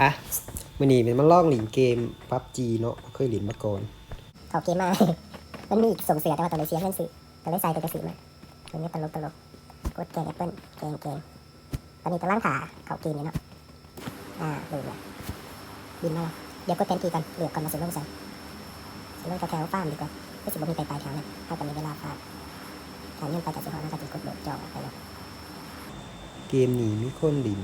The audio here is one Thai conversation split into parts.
อ่ะมื้อนี้เป็นมาลองเล่นเกม PUBG เนาะบ่เคยเล่นมาก่อนเขาเกมมา มันมีส่งเสือแต่ว่าตอนนี้เสียเงินซื้อก็เลยใส่ตัวกระสือมามันนี่ตลกกดแกงแอปเปิ้ลแกงตอนนี้กำลังขาเขาเกมนี่เนาะดูเลยบินมาเดี๋ยวกดแทนทีก่อนเหลือก่อนมาสิลงใส่สิลงแถวฟาร์มดีกว่าก็สิบ่มีไปปลายแถวนะถ้าตอนนี้เวลาฟาร์มถ้าเงินไปจากสิหอน่าจะกดโดดจอไปเลย เกมนี้มีคนเล่น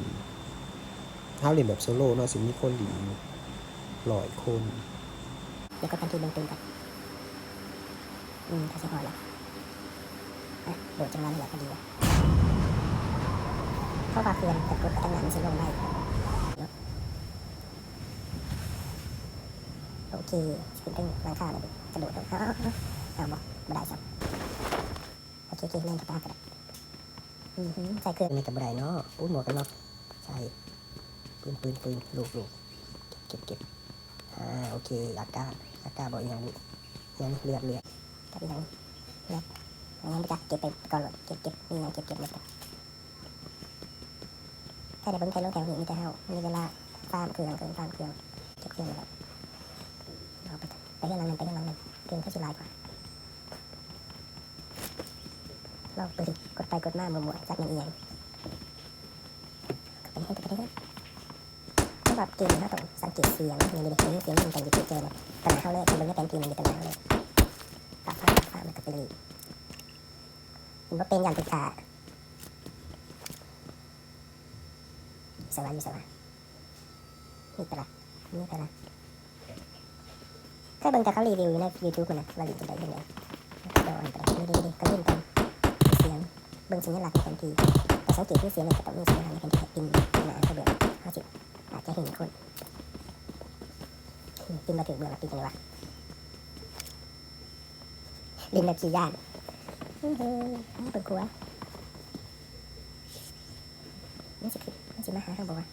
ถ้าเล่นแบบโซโล่เนาะสิมีคนเล่น100 คนเดี๋ยวกดแทนทีลงปืนก่อนถ้าสิหอละโดดจังหวะนี้แหละพอดีเข้าปากเพื่อนแต่กดตั้งนานมันสิลงได้โอเคขึ้นตั้งราคาเลยกระโดดเอาบอกไม่ได้สักโอเคเล่นกับตากระดาษใส่เครื่องในกับบันไดเนาะหมวกกันน็อกใส่ปืนลูกเก็บโอเคอากาบอกอย่างนี้เลือดกับอย่างนี้เลือดงั้นไปจักเก็บไปก่อนเลยเก็บนี่ยังเก็บเลยถ้าได้เบิ้งไทยลงแถวนี้มีแต่เฮามีเวลาฟาร์มเครื่องเก็บเครื่องแล้วเอาไปเรื่องนั้นเครื่องเขาสิลายกว่าลองปืนกดไปกดมาหมวจัดมันเอียงไปให้ถ้าแบบเกมเขาต้องสังเกตเสียงมีเสียงมันจะหยุดเจอเลยตำแหน่งเขาเลยคนเบิ้งก็เป็นทีมันอยู่ตำแหน่งเขาเลยปากฟ้ามันก็ไปเลยเห็นว่าเป็นยันติดขาสวัสดีนี่ไปละก็เบิ่งแต่เขารีวิวใน YouTube มันนะว่ารีวิวจะได้ยังไงโดนไปดีก็ลื่นไปเสียงเบิ่งสัญลักษณ์ในทันทีแต่สังเกตที่เสียงเนี่ยก็ต้องมีสัญลักษณ์ในทันทีปินหนาเขาเบื่อ50อาจจะเห็นคนปินมาถึงเบื่อแล้วปินกันเลยวะลินแบบจีย่านเปิดครัวนี่สิมาหาเขาบอกว่า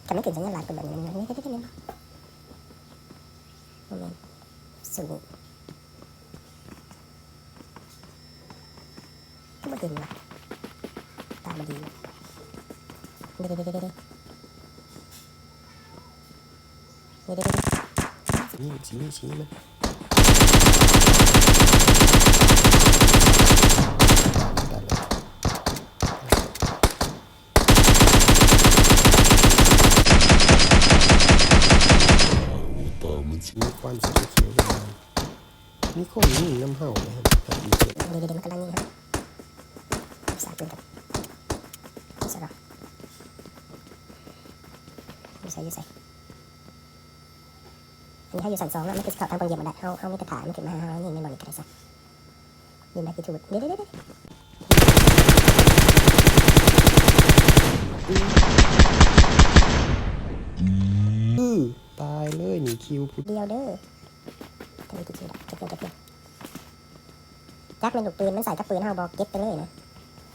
จะไม่ถึงสัญลักษณ์เป็นแบบนี้นี่โมเมนต์สูงก็มาถึงว่ะตามาดีเดี๋ยวชี้มันมีความสีเขียวมีคนนี่น้ำเห่าไหมครับมันกำลังนี่ครับสาดปืนกับสาดอยู่ใส่อันนี้เขาอยู่สั่น2แล้วไม่ติดเขาทางตรงเย็บมาได้เขาไม่กระถางไม่ถึงมาเขานี่ไม่บอลกันเลยสักยินได้ที่ถูกเดี๋ยวตายเลยหนีคิวเดียวเด้อทำไมกี่คิวได้จะเพื่อนจักเป็นลูกปืนมันใส่กับปืนเขาบอกเก็บไปเลยนะ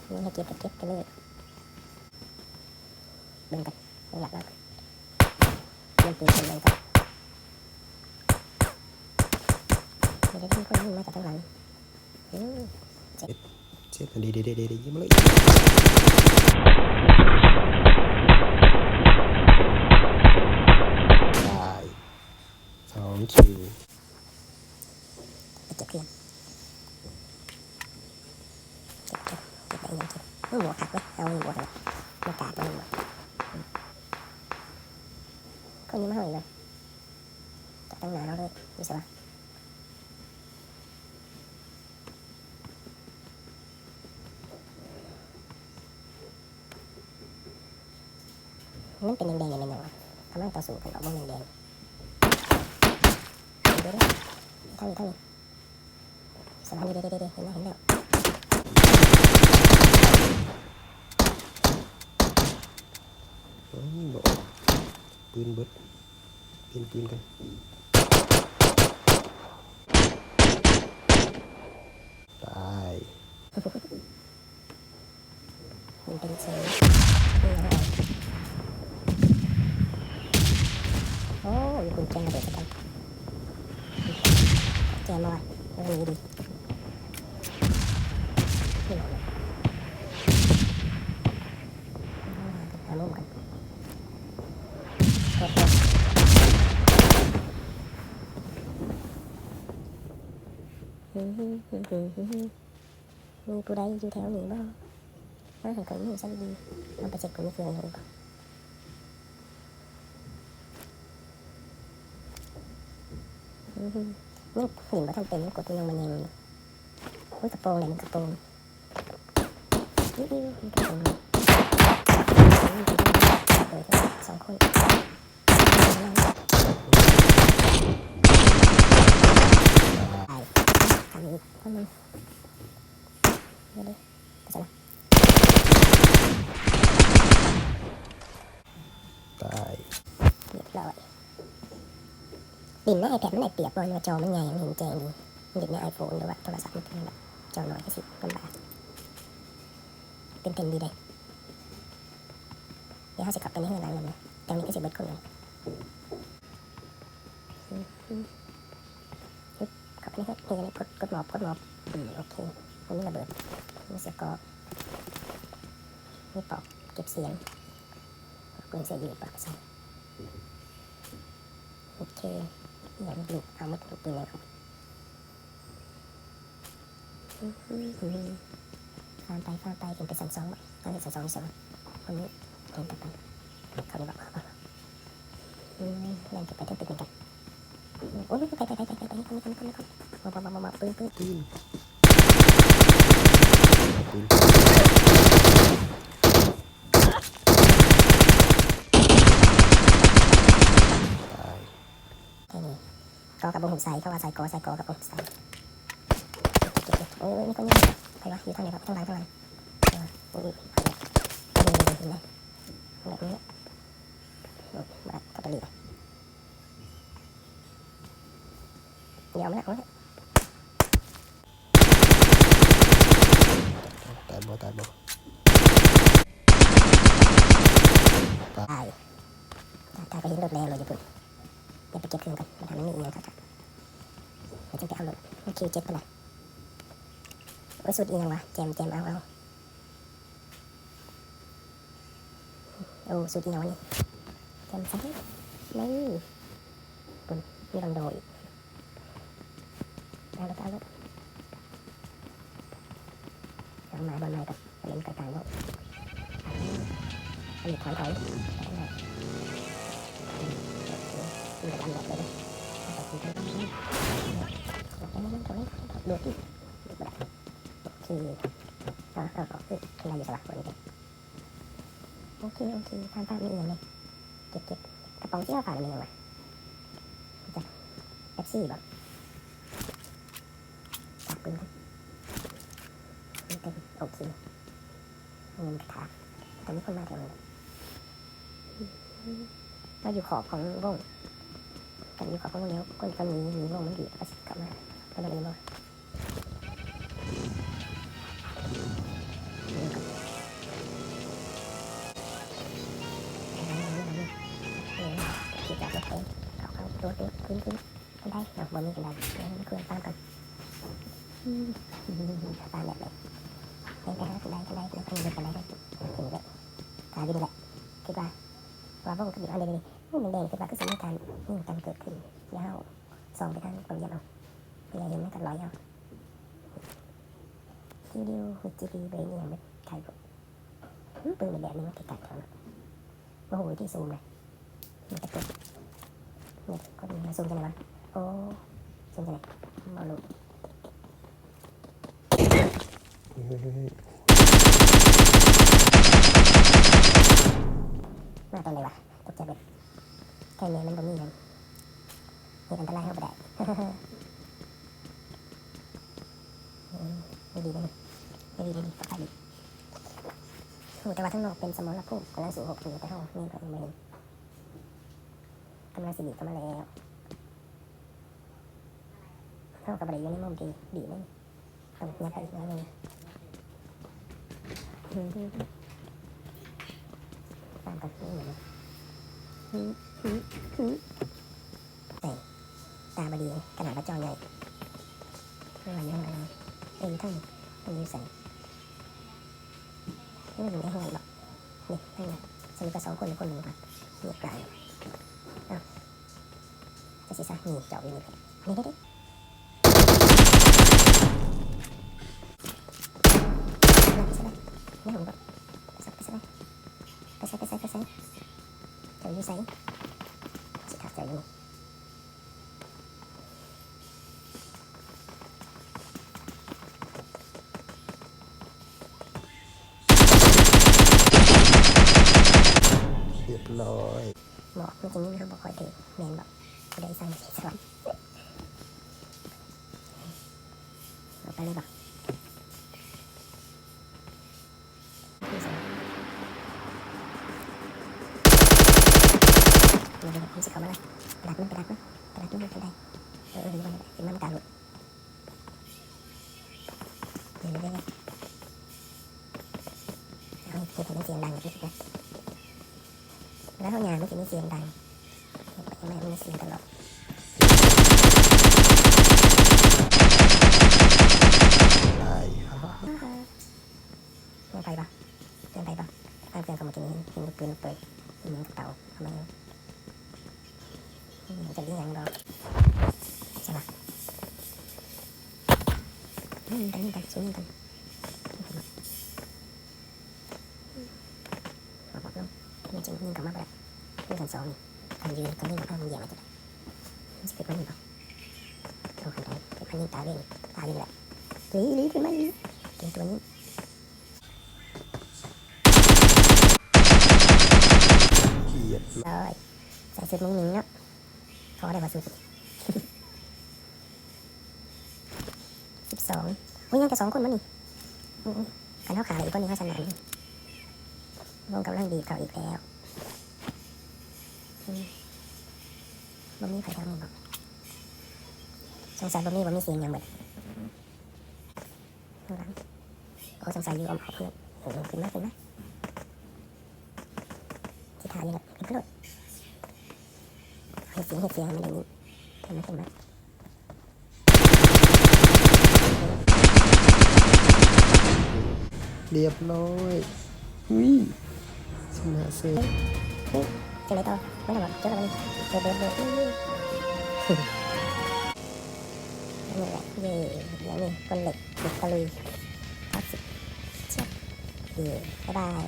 นี่ให้เก็บไปเลยเบิ่งกันเบิ่งหลักแล้วเล่นปืนคนเล่นกันไม่ได้ที่คนยิงมาจากข้างหลังเจ็บกันดียิ้มเลยได้2 คิวเก็บเครื่องเก็บได้ยังเก็บหัวขัดไว้เอาหัวกันมันกาดมันหัวคนนี้มาห่อยเลยจับตั้งนานแล้วเลยนี่ใช่ปะมันเป็นแดงๆอย่างนั้นวะกำลังต่อสู้กันออกมาแดงเดี๋ยวเท่านี้สบายเดี๋ยวเห็นแล้วบอกปืนเบิดเปลี่ยนปืนกันได้มันเป็นเสียงโอ้ยคุณแจ้งระเบิดกันแจ้งมาแล้วนี้ดีหามุมกัน โอเคมีผู้ใดอยู่แถวนี้บ้างน่าเห็นคนนี้ฉันดีเอาไปเช็คคนนี้คืออะไรบ้างนี่เห็นว่าท่านเป็นกดยังมันยังอุ้ยกระโปรงเลยมันกระโปรงนี่มันกระโปรงเลย2 คนทำอีกคนนึงเดี๋ยวจะ ตาย เรียบร้อยปิ่นใน iPad มันได้เปรียบบอลจอมันใหญ่มันเห็นแจ้งดีมันเด็กใน iPhone หรือว่าโทรศัพท์มันเป็นแบบจอน้อยที่สุดลำบากเป็นดีเลยเดี๋ยวเขาจะกลับไปในห้องน้ำเลยนะแต่นี้ก็จะเบิดคนเลยกลับไปในห้องนี่เลยกดหมอบโอเคอันนี้ระเบิดมีสกอร์มีปอกเก็บเสียงปืนเสียยืดปากใส่โอเคอย่างลูกเอามาถูกปืนเลยครับฟานไปถึงไปสั่ง2ตอนนี้สั่ง2คนนี้เดินไปเขาเลยบอกเล่นจะไปเที่ยวตึกเหมือนกันโอ้ยไปคนมาปืน ปืนปืนตาย แค่นี้กอกับบงหุ่นใส่เขาว่าใส่กอกับบงหุ่นใส่โอ้ยนี่คนนี้ใครวะอยู่ทางไหนครับข้างหลังโอ้ยเห็นไหมแบบนี้มากับปลีเดี๋ยวมาแล้ว ตายบ่ตายไปเห็นรถแรงเลยญี่ปุ่นเดี๋ยวไปเก็บเครื่องกันมันทำไม่มีเอียงครับเดี๋ยวจะไปเอารถมันคิว7ไปละโอ้ยสุดเอียงวะแจมเอาโอ้สุดเอียงวะนี่แจมซ้ายไม่ปุ่นมีลองโดอีกเอามาบนไม้กับเล่นกลางๆก็อันนี้ถอยมีแต่ลำแบบเลยดูที่คืออะไรอยู่สลับคนนี้โอเคทานมีเงินเลยเก็บกระป๋องที่เราฝากมีเงินวะจะเอฟซีแบบจับปืนกันเป็นโอเคเงินกระถาแต่ไม่คนมาแถวนี้เราอยู่ขอบของวงกันอยู่ขอบของวงแล้วคนมีวงมันอยู่ก็กลับมาก็เลยเลยที่จับรถเป็นเขาโดดขึ้นกันได้เราบนนี้กันได้ไม่ควรตามกันตามแบบเลยไปหากันได้แล้วก็มีกันได้ถึงเลยตายไปเลยแหละคิดว่าว่าวงก็อยู่อะไรนี่มันแดงคิดว่าก็จะมีการเกิดขึ้นยาวส่องไปทางตรงยาวเวลาเห็นมันก็ลอยเอาทีเดียวหุ่นจีบีเบย์เนี่ยมันไทยปุ๊บปืนแบบนี้มันติดกันเท่านั้นโอ้โหที่ซูมเลยมันจะเกิดเนี่ยก็มีซูมจะไหนวะโอ้ซูมจะไหนมาลูกมาตอนไหนวะตกใจแบบแค่นี้มันบ่มีเงินมีอันตรายเข้าไปได้ไม่ดีเลยปลอดภัยดีแต่ว่าทั้งนอกเป็นสมรภูมิกำลังสูง6 ปีแต่ห้องนี่ก็ยังไม่เห็นกำลังสิบีก็มาแล้วเท่ากับอะไรอยู่ในมุมดีไหมต้องเงียบไปอีกแล้วนึงตามกันนี่เหมือนตาบดีขนาดว่าจอใหญ่อะไรยังไงทั้งนี้ใส่ไม่อยู่ในห้องหรอกนี่ทั้งนี้สนิทกับ2 คนหรือคนหนึ่งครับเงียบกลาง ซะนี่เจาะอยู่นี่อันนี้ได้ไปซะไม่ผมก็ไปซะเจาะอยู่ไซสิทักเจาะอยู่เรียบร้อย บอกเมื่อกี้นี้เขาบอกคอยถือแมนบอกกูได้สั่งสีสว่างเอาไปเลยบอกเดี๋ยวผมจะเข้ามาเลยกระดาษมันได้หรือมันเป็นมันการหลุดเดี๋ยวเอาเห็นมันเสียงดังแบบนี้นะแล้วเขาหยาไม่ถึงเสียงดังแม่มันเสียงตลอดได้ เดินไปปะทางเพื่อนเขามากินลูกปืนยิงกับเต่าทำไมมันจะเลี้ยงดอกใช่ปะยิงสู้ยิงกันบอกลงมันจริงยิงกลับมาแบบยิงกัน2นี่การยืนก็ยิงกับมันเหยียบมาจะได้มันจะเกิดมันหรือเปล่าเอาขันได้เกิดมันยิงตาเลยแหละลีขึ้นมาตัวนี้เรียบร้อย ใส่สุดมุ้งมิ้งเนาะพอได้มาสุด12ยังแต่2คนมั้งนี่กันเท่าขาอีกคนนึงเขาสนานวงกำลังดีบเขาอีกแล้วบ่มีใครทำนี่บอกสงสัยบ่มีเสียงอย่างแบบข้างหลังโอ้สงสัยอยู่อมเพื่อนขึ้นมาที่ถ่ายนี่แหละขึ้นไปเลยเห็ดเสียงมันได้ยินขึ้นมาเรียบร้อยอุ้ยชนะเซฟ จะไหนต่อไม่ต้องบอกเจอแล้วนี่เบิร์ดนี่แหละอย่างนี้คนเหล็กตะลุยคลาสสิกเช็ดบ๊ายบาย